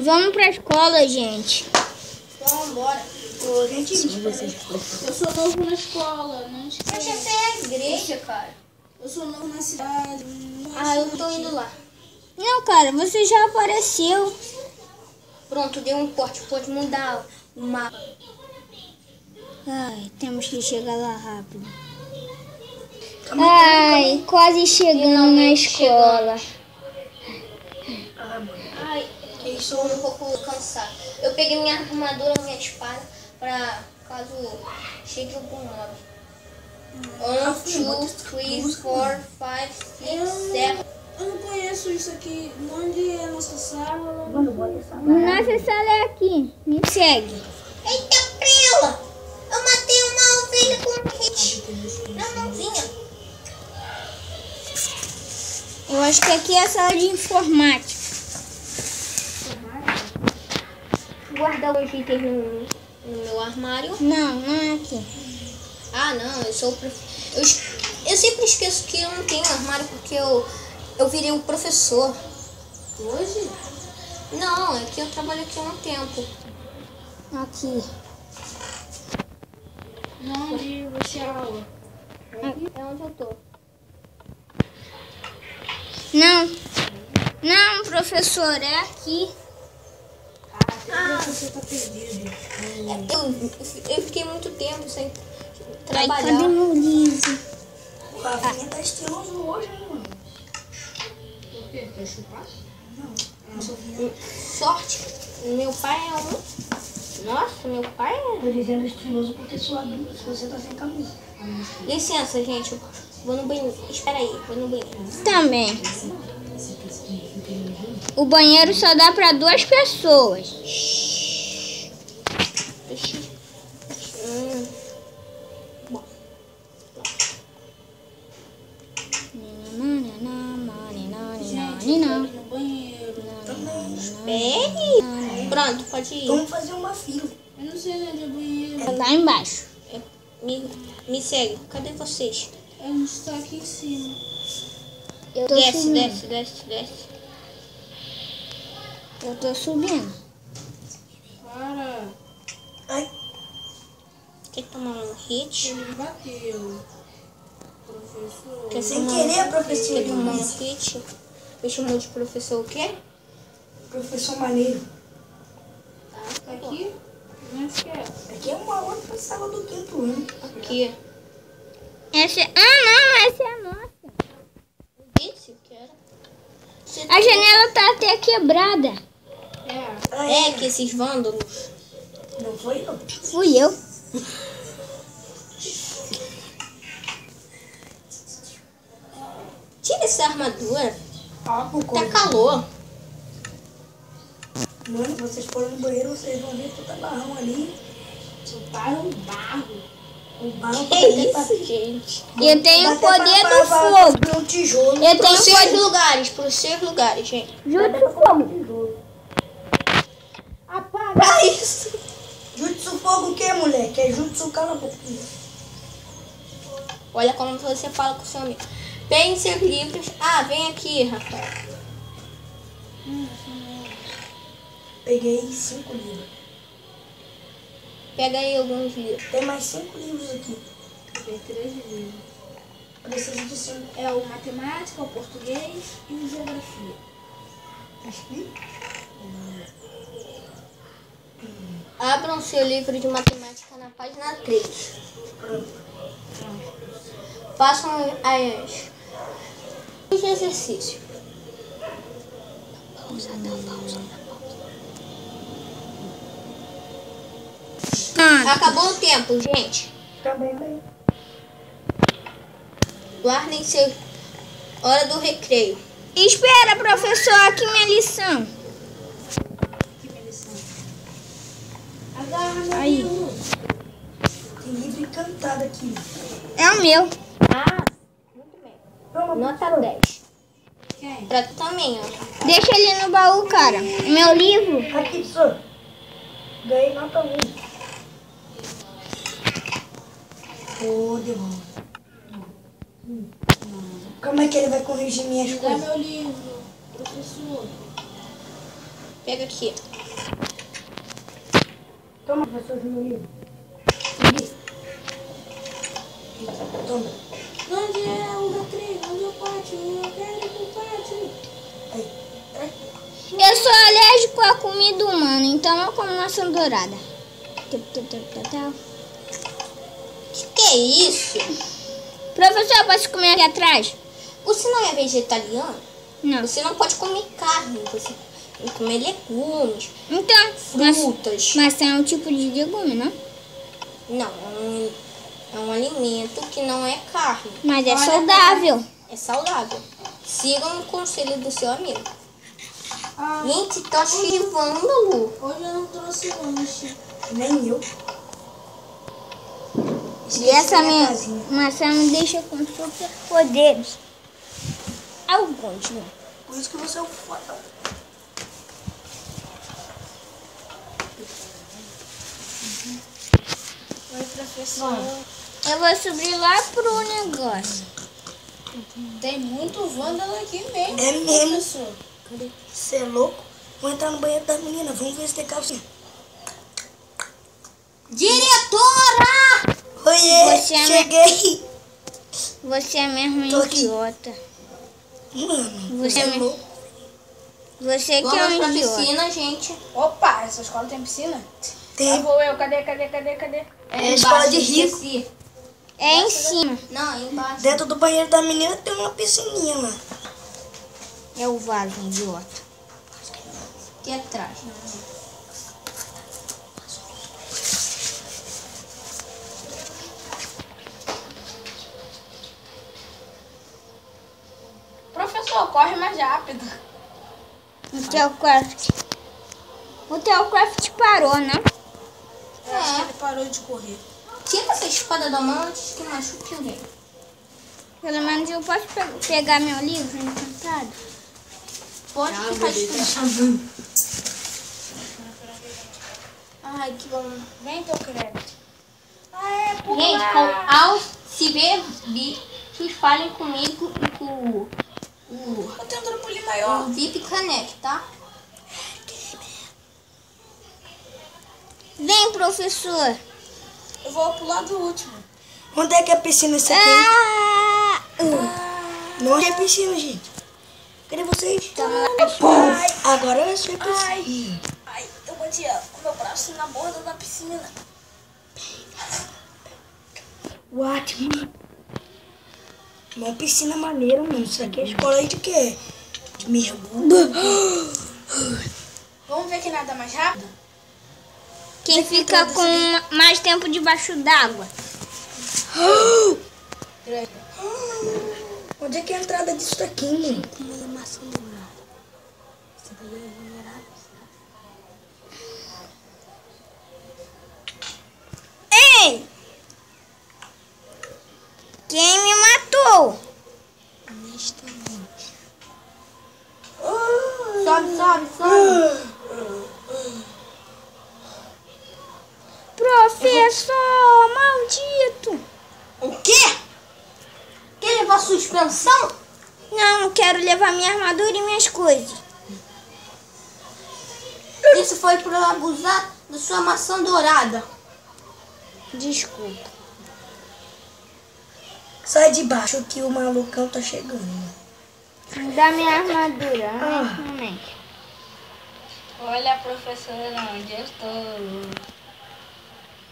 Vamos pra escola, gente. Vamos embora. Gente, eu sou novo na escola, não esquece. Mas essa é a igreja, cara. Eu sou novo na cidade. Eu tô indo lá. Não, cara, você já apareceu. Pronto, deu um corte. Pode mudar o mapa. Ai, temos que chegar lá rápido. Ai, quase chegando na escola. Ai, estou um pouco cansado. Eu peguei minha armadura, minha espada, pra caso chegue algum mob. 1, 2, 3, 4, 5, 6, 7. Eu não conheço isso aqui. Onde é a nossa sala? Nossa sala é aqui. Me segue. Eita, prela! Eu matei uma ovelha com um hit na mãozinha. Eu acho que aqui é a sala de informática. Guardar os itens no meu armário. Não, não é aqui. Ah, não, eu sou o eu sempre esqueço que eu não tenho armário porque eu virei um professor. Hoje? Não, é que eu trabalho aqui há um tempo. Aqui. Onde você é aula? É onde eu tô. Não. Não, professor, é aqui. Você tá perdido. Eu fiquei muito tempo sem Ai, trabalhar. cadê meu livro? O Rafinha tá estiloso hoje, hein, mano? Por quê? Quer chupar? Sorte. Meu pai é um... Nossa, meu pai é... Tô dizendo estiloso porque sua bunda, se você tá sem camisa. Licença, gente. Eu vou no banheiro. Espera aí, vou no banheiro. Também. O banheiro só dá pra 2 pessoas. No banheiro. Espere. Pronto, pode ir. Vamos fazer uma fila. Eu não sei onde é o banheiro. É lá embaixo. Me segue. Cadê vocês? A gente tá aqui em cima. Eu tô Desce, subindo. desce. Eu tô subindo. Para. Ai, Quer tomar um hit? Ele me bateu. Professor. Quer sem tomar querer, professor. Quer tomar um hit? Me chamou de professor o quê? Professor maneiro. Tá aqui? Onde que é? Aqui é uma outra sala do quinto ano. Aqui. Essa... Ah, não, essa é a nossa. Disse que era. A janela tá até quebrada. É que esses vândalos. Não foi eu. Fui eu. Tira essa armadura. Ah, por Tá conta. calor. Mano, vocês foram no banheiro, vocês vão ver toda a barrão ali. Soltaram um barro. O barro Que isso, gente? Eu tenho o poder do fogo. Um tijolo. Eu Para tenho os o seus poder... lugares, para os seus lugares, gente. Jutsu fogo. Apaga isso. Jutsu fogo o que, moleque? É jutsu cala a boquinha. Olha como você fala com o seu amigo. Pegue seus livros. Ah, vem aqui, Rafael. Peguei 5 livros. Pega aí alguns livros. Tem mais 5 livros aqui. Tem 3 livros. Preciso de 5. É o matemática, o português e o geografia. Aqui? Abram seu livro de matemática na página 3. Façam os exercícios. Pausa. Acabou o tempo, gente. Também bem. Guardem seu... Hora do recreio. Espera, professor, aqui minha lição. Que minha lição. Agarra meu Aí. livro. Tem livro encantado aqui. É o meu. Ah, muito bem. Toma, Nota 10. Quem? Pra tu também, ó. Deixa ele no baú, cara. Meu livro. aqui, professor. Ganhei nota 1. Ô, demônio. Como é que ele vai corrigir minhas Me dá coisas? meu livro, professor. Pega aqui. Toma, professor Júnior. Toma. Onde é o recreio? Onde é o pátio? Eu quero ir pro pátio. Eu sou alérgico à comida humana, então eu como maçã dourada. Que é isso? Professor, eu posso comer aqui atrás? Você não é vegetariano? Não. Você não pode comer carne. Você tem que comer legumes, Então, frutas. maçã é um tipo de legume, não? Não, é um alimento que não é carne. Mas é Olha, saudável. É saudável. Sigam o conselho do seu amigo. Ah, Gente, tá cheio de vândalo. hoje eu não trouxe lanche. Nem eu. E essa minha casinha. maçã me deixa com super poderes. Alguns, né? Por isso que você é o foda. Oi, professor. Eu vou subir lá pro negócio. Tem muito vândalo aqui mesmo. É mesmo. Professor. Você é louco? Vou entrar no banheiro das meninas. Vamos ver se tem calcinha. Diretora! Oiê, Você é cheguei. Você é mesmo Tô aqui. idiota. Mano, Você você é me- louco. Você que é Vamos um pra idiota. piscina, gente. Opa, essa escola tem piscina? Lá Tem. vou eu. Cadê? É escola de rico. esqueci. É em cima. Não, é embaixo. Dentro do banheiro da menina tem uma piscininha lá. É o vaso, idiota. Aqui atrás. Professor, corre mais rápido. O Telcraft parou, né? Eu acho que ele parou de correr. Tira essa espada da mão antes que machuque alguém. Pelo menos eu posso pegar meu livro encantado. Pode ficar difícil. Ai, que bom. Vem, teu crédito. Ah, é, pula. Gente, ao se ver bichos, falem comigo e com Eu tenho um trampolim maior. o VIP Caneque, tá? Vem, professor. Eu vou pular do último. Onde é que é a piscina essa aqui? Ah! Não é piscina, gente. Cadê vocês? Toma. Agora eu sou a piscina. Ai, eu bati o meu braço na borda da piscina. Ótimo. Uma piscina maneira, mano. Isso aqui é escola aí de quê? De mergulho. Vamos ver quem nada mais rápido? Quem fica com mais tempo debaixo d'água. Onde é que é a entrada disso daqui, mano? Ei! Quem me matou? Sobe. Professor maldito! O quê? Quer levar suspensão? Não, quero levar minha armadura e minhas coisas. Isso foi por abusar da sua maçã dourada. Desculpa. Sai de baixo que o malucão tá chegando. Me dá minha armadura, nesse momento. Olha, professora, onde eu estou?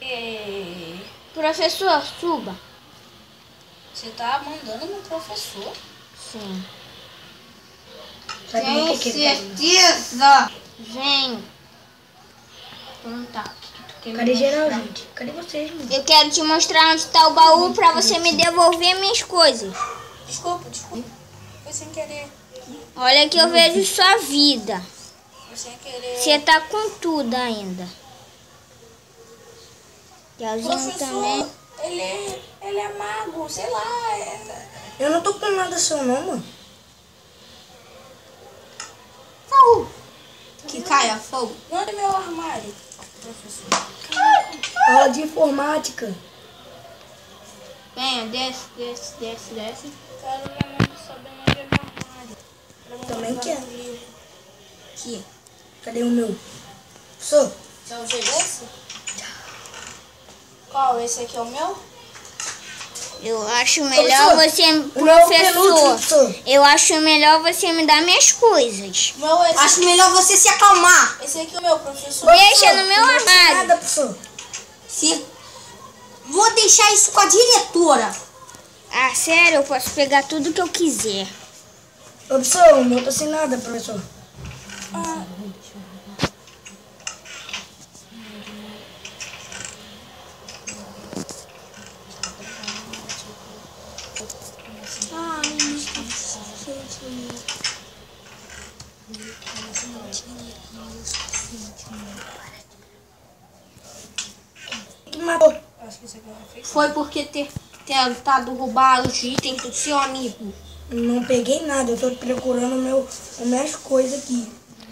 Ei, Professor, suba. você tá mandando no professor? Sim. Sabe como é que ele tá? certeza. Vem. Então tá. Cadê geral, gente? Cadê vocês, mano? Eu quero te mostrar onde está o baú pra você me devolver minhas coisas. Desculpa. Foi sem querer. Olha que eu vejo sua vida. Foi sem querer. Você tá com tudo ainda. Gelzinho também. Professor, ele é mago, sei lá. Eu não tô com nada seu não, mano. Que caia fogo. Onde é meu armário, professor? Aula de informática. Venha, desce. Quero saber onde é meu armário. Também quero. Aqui. Cadê o meu? Professor, Você é o desse? Qual? Esse aqui é o meu? Eu acho melhor Professor, você, o meu é o penúltimo, professor. professor. Eu acho melhor você me dar minhas coisas. O meu é esse. Acho melhor você se acalmar. Esse aqui é o meu, professor. Deixa no meu não sei armário. nada, professor. Vou deixar isso com a diretora. Ah, sério, eu posso pegar tudo que eu quiser. Ô, professor, o meu tá sem nada, professor. Que matou? Foi porque ter tentado roubar os itens do seu amigo. Não peguei nada, eu tô procurando as minhas coisas aqui.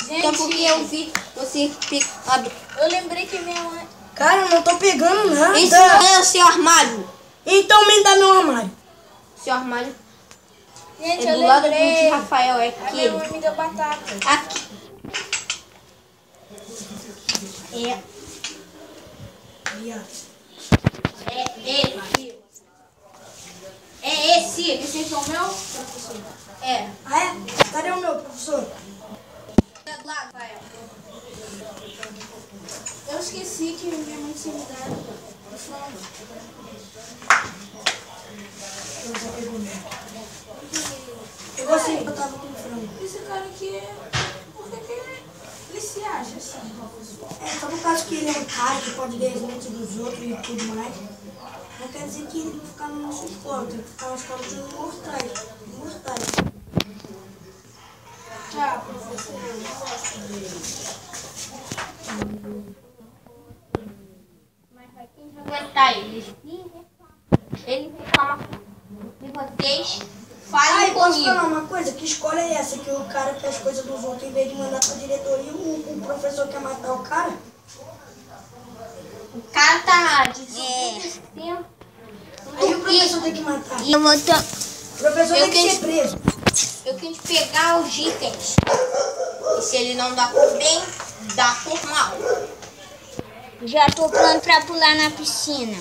Então porque eu vi você pegado. Eu lembrei que minha mãe... Cara, eu não tô pegando nada. Esse não é o seu armário. Então me dá meu armário. Seu armário Gente, é eu do lado do lembrei. de Rafael, é A minha aquele. mãe me deu batata. Aqui. É ele. É esse. Esse aqui é o meu, professor? É. Ah, é? Cadê o meu, professor? Do lado, Rafael. Eu esqueci que minha mãe tinha me dado. Eu gostei que eu tava com frango. Esse cara aqui, por que ele se acha assim, professor? É, só por causa que ele é um cara que pode ler as mentes dos outros e tudo mais. Não quer dizer que ele vai ficar na nossa escola, tem que ficar na escola de imortais. Imortais. Ah, professor, eu não gosto dele. Mas vai quem aguentar eles. Ele reclama de vocês. Falem Ai, posso comigo. falar uma coisa? Que escola é essa que o cara quer as coisas dos outros, em vez de mandar pra diretoria, o professor quer matar o cara? O cara tá desobedecendo. Aí o professor tem que matar. E eu vou... O professor Eu tem que quis- ser preso. Eu quis pegar os itens. E se ele não dá por bem, dá por mal. Já tô pronto pra pular na piscina.